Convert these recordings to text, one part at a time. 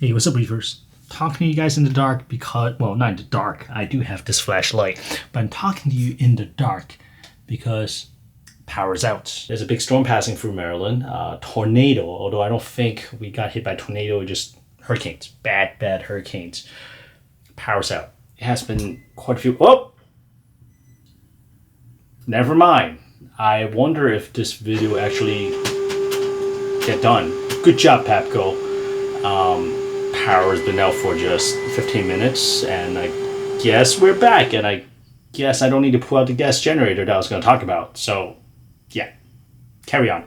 Hey, what's up, Reefers? Talking to you guys in the dark because, well, not in the dark. I do have this flashlight, but I'm talking to you in the dark because power's out. There's a big storm passing through Maryland. Tornado, although I don't think we got hit by tornado, just hurricanes. Bad hurricanes. Power's out. It has been quite a few. Oh! Never mind. I wonder if this video actually get done. Good job, Papco. Power has been out for just 15 minutes, and I guess we're back, and I guess I don't need to pull out the gas generator that I was going to talk about. So, yeah. Carry on.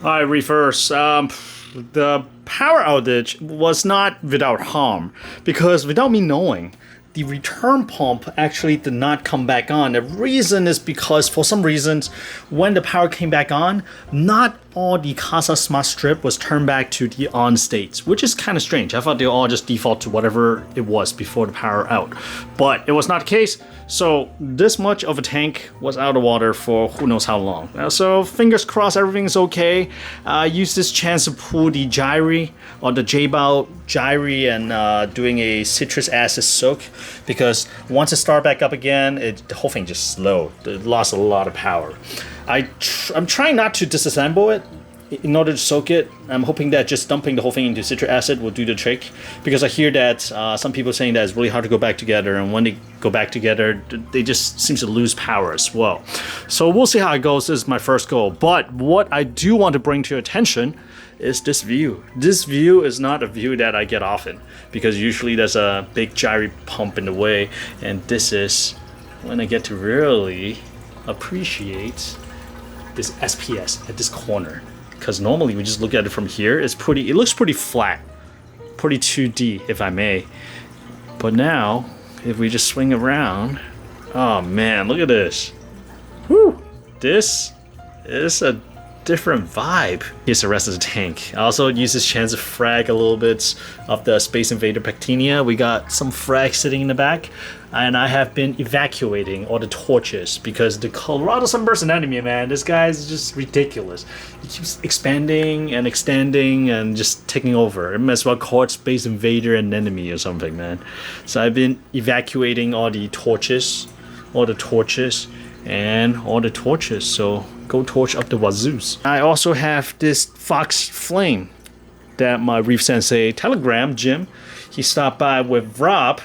Hi, Reefers. The power outage was not without harm, because without me knowing, the return pump actually did not come back on. The reason is because for some reasons, when the power came back on, not all the Casa Smart Strip was turned back to the on states, which is kind of strange. I thought they all just default to whatever it was before the power out, but it was not the case. So this much of a tank was out of water for who knows how long. So fingers crossed everything's okay. Use this chance to pull the gyri or the J-bow gyri and doing a citrus acid soak, because once it started back up again, the whole thing just slowed. It lost a lot of power. I'm trying not to disassemble it in order to soak it. I'm hoping that just dumping the whole thing into citric acid will do the trick, because I hear that some people saying that it's really hard to go back together, and when they go back together, they just seem to lose power as well. So we'll see how it goes. This is my first goal. But what I do want to bring to your attention is this view. This view is not a view that I get often, because usually there's a big gyri pump in the way, and this is when I get to really appreciate this SPS at this corner. Because normally we just look at it from here, it looks pretty flat, pretty 2D if I may. But now, if we just swing around, oh man, look at this. Whew, this is a different vibe. Here's the rest of the tank. I also use this chance to frag a little bit of the Space Invader Pectinia. We got some frag sitting in the back, and I have been evacuating all the torches because the Colorado Sunburst enemy, man, this guy is just ridiculous. He keeps expanding and extending and just taking over. I might as well call it Space Invader and enemy or something, man. So I've been evacuating all the torches, and all the torches. So go torch up the wazoos. I also have this fox flame that my Reef Sensei Telegram Jim, he stopped by with Rob.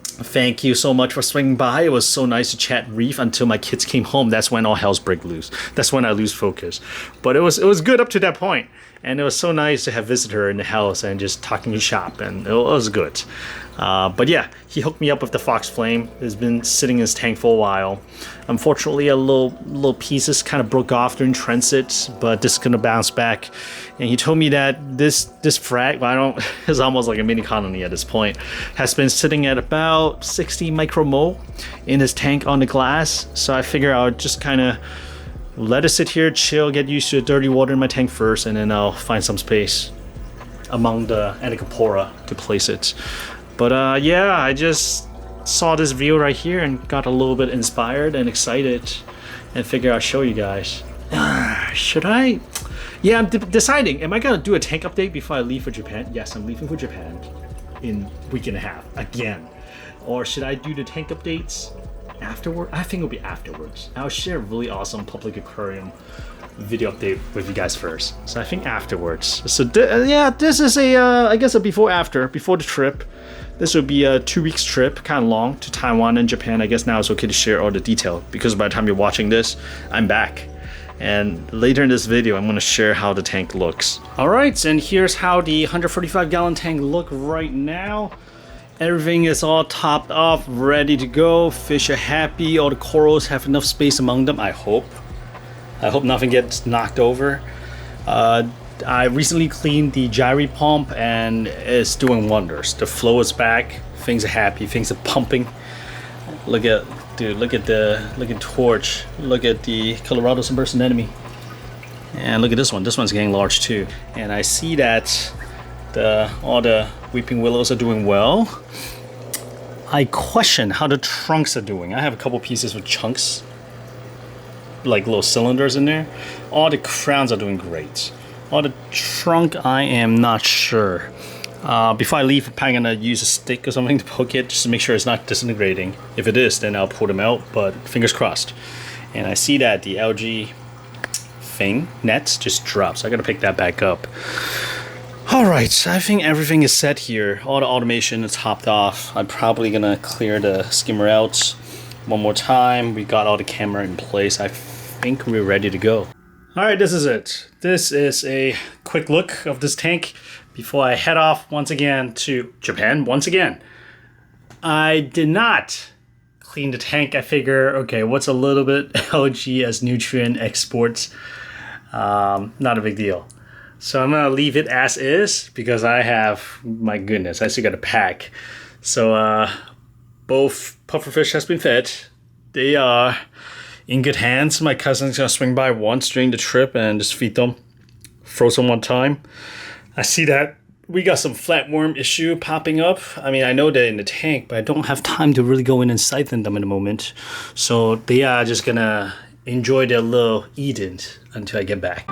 Thank you so much for swinging by. It was so nice to chat Reef until my kids came home. That's when all hell's break loose. That's when I lose focus. But it was good up to that point. And it was so nice to have visitor in the house and just talking shop, and it was good. But yeah, he hooked me up with the Fox Flame. It's been sitting in his tank for a while. Unfortunately, a little pieces kind of broke off during transit, but this is gonna bounce back. And he told me that this frag, it's almost like a mini colony at this point, has been sitting at about 60 micromole in his tank on the glass. So I figure I'll just kind of let it sit here, chill, get used to the dirty water in my tank first, and then I'll find some space among the Anacorpora to place it. But yeah, I just saw this view right here and got a little bit inspired and excited, and figure I'll show you guys. Should I? Yeah, I'm deciding. Am I gonna do a tank update before I leave for Japan? Yes, I'm leaving for Japan in a week and a half again. Or should I do the tank updates afterward? I think it'll be afterwards. I'll share a really awesome public aquarium video update with you guys first. So I think afterwards. So yeah, this is I guess a before the trip. This will be a 2 weeks trip, kind of long, to Taiwan and Japan. I guess now it's okay to share all the detail, because by the time you're watching this, I'm back. And later in this video, I'm going to share how the tank looks. Alright, and here's how the 145-gallon tank look right now. Everything is all topped off, ready to go. Fish are happy. All the corals have enough space among them, I hope. I hope nothing gets knocked over. I recently cleaned the gyri pump, and it's doing wonders. The flow is back. Things are happy. Things are pumping. Look at torch. Look at the Colorado Sunburst enemy. And look at this one. This one's getting large too. And I see that all the weeping willows are doing well. I question how the trunks are doing. I have a couple pieces with chunks, like little cylinders in there. All the crowns are doing great. On the trunk, I am not sure. Before I leave, I'm probably gonna use a stick or something to poke it just to make sure it's not disintegrating. If it is, then I'll pull them out, but fingers crossed. And I see that the algae thing, nets, just dropped, so I gotta pick that back up. Alright, I think everything is set here. All the automation is topped off. I'm probably gonna clear the skimmer out one more time. We got all the camera in place. I think we're ready to go. Alright, this is it. This is a quick look of this tank before I head off once again to Japan once again. I did not clean the tank. I figure, okay, what's a little bit algae as nutrient exports? Not a big deal. So I'm gonna leave it as is because I have, my goodness, I still got to pack. So both pufferfish has been fed. They are in good hands. My cousin's gonna swing by once during the trip and just feed them. Frozen one time. I see that we got some flatworm issue popping up. I mean, I know they're in the tank, but I don't have time to really go in and siphon them in a moment. So they are just gonna enjoy their little Eden until I get back.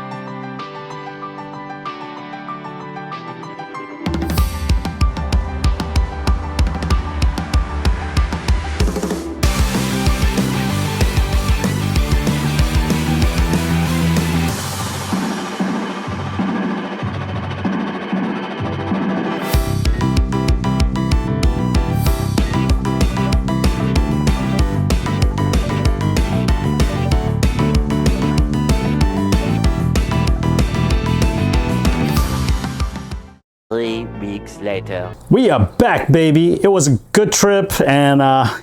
Later. We are back, baby. It was a good trip, and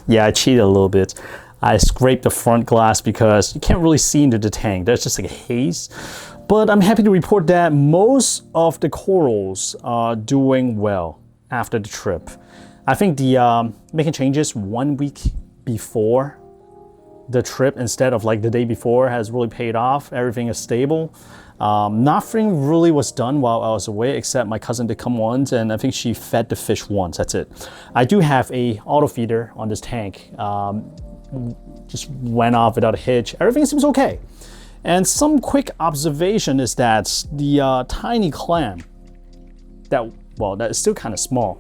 yeah, I cheated a little bit. I scraped the front glass because you can't really see into the tank. There's just like a haze. But I'm happy to report that most of the corals are doing well after the trip. I think the making changes 1 week before the trip instead of like the day before has really paid off. Everything is stable. Nothing really was done while I was away except my cousin did come once, and I think she fed the fish once. That's it. I do have a auto feeder on this tank. Just went off without a hitch. Everything seems okay. And some quick observation is that the tiny clam that is still kind of small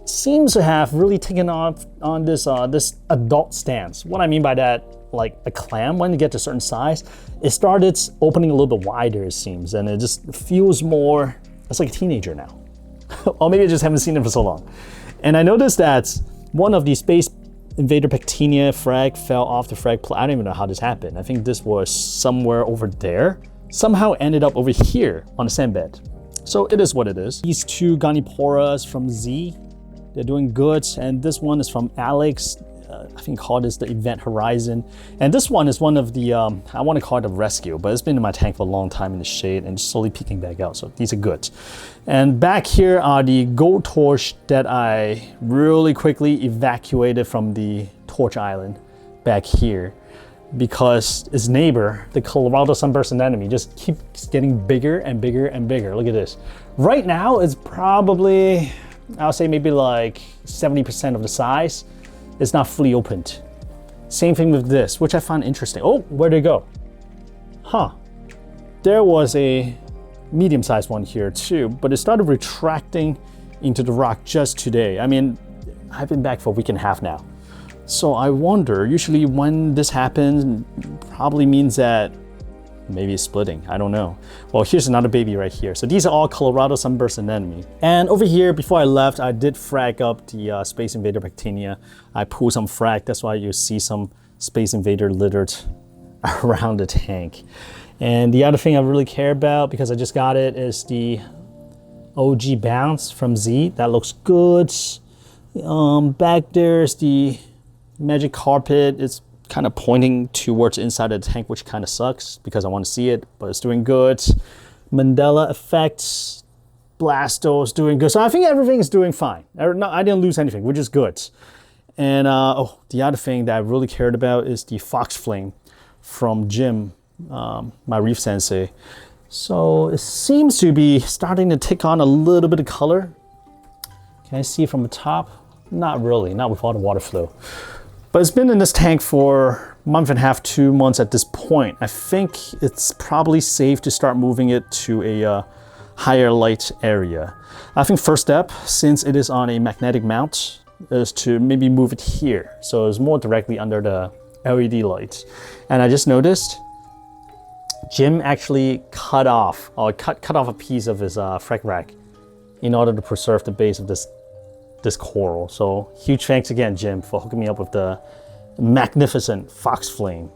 seems to have really taken off on this this adult stance. What I mean by that, like a clam, when you get to a certain size, it started opening a little bit wider, it seems, and it just feels more, it's like a teenager now. Or maybe I just haven't seen it for so long. And I noticed that one of the Space Invader Pectinia frag fell off the frag plate. I don't even know how this happened. I think this was somewhere over there. Somehow ended up over here on the sand bed. So it is what it is. These two Goniporas from Z, they're doing good. And this one is from Alex. I think called this the Event Horizon. And this one is one of the, I want to call it a rescue, but it's been in my tank for a long time in the shade and slowly peeking back out. So these are good. And back here are the gold torch that I really quickly evacuated from the torch island back here because its neighbor, the Colorado Sunburst anemone, just keeps getting bigger and bigger and bigger. Look at this. Right now it's probably, I'll say maybe like 70% of the size. It's not fully opened. Same thing with this, which I found interesting. Oh, where'd it go? Huh. There was a medium-sized one here too, but it started retracting into the rock just today. I mean, I've been back for a week and a half now. So I wonder, usually when this happens, probably means that maybe it's splitting, I don't know. Well, here's another baby right here. So these are all Colorado Sunburst anemone. And over here, before I left, I did frag up the Space Invader Pectinia. I pulled some frag, that's why you see some Space Invader littered around the tank. And the other thing I really care about, because I just got it, is the OG Bounce from Z. That looks good. Back there's the Magic Carpet. It's kind of pointing towards inside of the tank, which kind of sucks because I want to see it, but it's doing good. Mandela Effect, Blastos doing good. So I think everything is doing fine. I didn't lose anything, which is good. And the other thing that I really cared about is the Fox Flame from Jim, my Reef sensei. So it seems to be starting to take on a little bit of color. Can I see it from the top? Not really, not with all the water flow. But it's been in this tank for month and a half, 2 months at this point. I think it's probably safe to start moving it to a higher light area. I think first step, since it is on a magnetic mount, is to maybe move it here. So it's more directly under the LED lights. And I just noticed Jim actually cut off a piece of his frag rack in order to preserve the base of this coral. So huge thanks again, Jim, for hooking me up with the magnificent fox flame.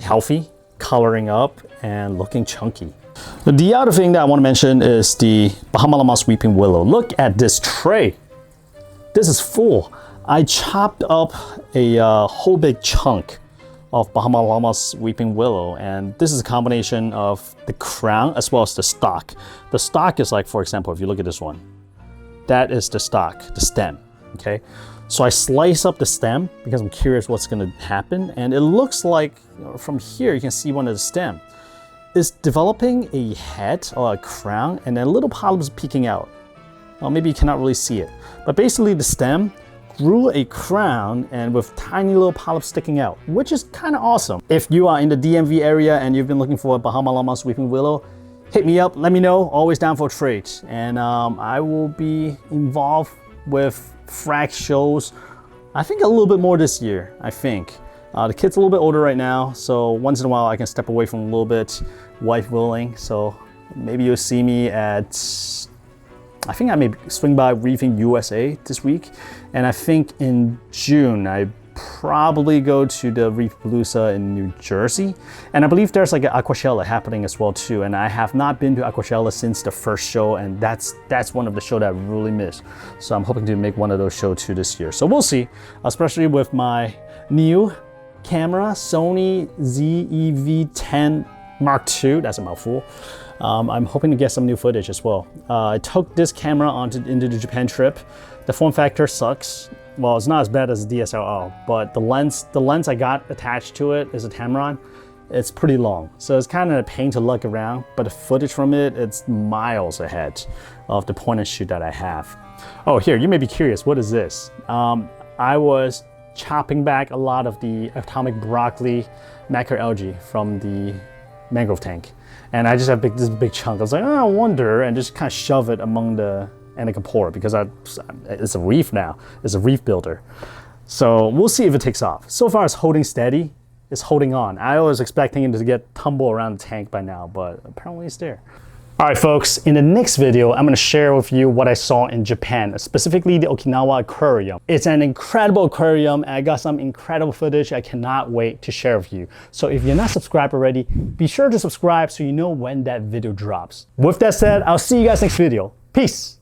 Healthy, coloring up, and looking chunky. The other thing that I want to mention is the Bahamallama sweeping willow. Look at this tray. This is full. I chopped up a whole big chunk of Bahamallama's weeping willow, and this is a combination of the crown as well as the stalk. The stalk is like, for example, if you look at this one, that is the stalk, the stem, okay? So I slice up the stem because I'm curious what's gonna happen, and it looks like, from here you can see one of the stem is developing a head or a crown, and then little polyps peeking out. Well, maybe you cannot really see it, but basically the stem grew a crown and with tiny little polyps sticking out, which is kind of awesome. If you are in the DMV area and you've been looking for a Bahamallama sweeping willow, hit me up, let me know, always down for trades. And I will be involved with Frag shows, I think a little bit more this year, I think. The kid's a little bit older right now, so once in a while I can step away from a little bit, wife willing. So maybe you'll see me at, I think I may swing by Reef in USA this week. And I think in June, I probably go to the Reef Palooza in New Jersey. And I believe there's like an Aquashella happening as well too. And I have not been to Aquashella since the first show, and that's one of the shows that I really missed. So I'm hoping to make one of those shows too this year. So we'll see, especially with my new camera, Sony ZEV-10 Mark II, that's a mouthful. I'm hoping to get some new footage as well. I took this camera into the Japan trip. The form factor sucks. Well, it's not as bad as a DSLR, but the lens I got attached to it is a Tamron. It's pretty long, so it's kind of a pain to lug around, but the footage from it, it's miles ahead of the point and shoot that I have. Oh, here, you may be curious, what is this? I was chopping back a lot of the atomic broccoli macro algae from the mangrove tank. And I just have this big chunk. I was like, oh, I wonder, and just kind of shove it among the Anaconda because it's a reef now. It's a reef builder. So we'll see if it takes off. So far it's holding steady. It's holding on. I was expecting it to get tumble around the tank by now, but apparently it's there. All right, folks, in the next video, I'm gonna share with you what I saw in Japan, specifically the Okinawa Aquarium. It's an incredible aquarium, and I got some incredible footage I cannot wait to share with you. So if you're not subscribed already, be sure to subscribe so you know when that video drops. With that said, I'll see you guys next video. Peace.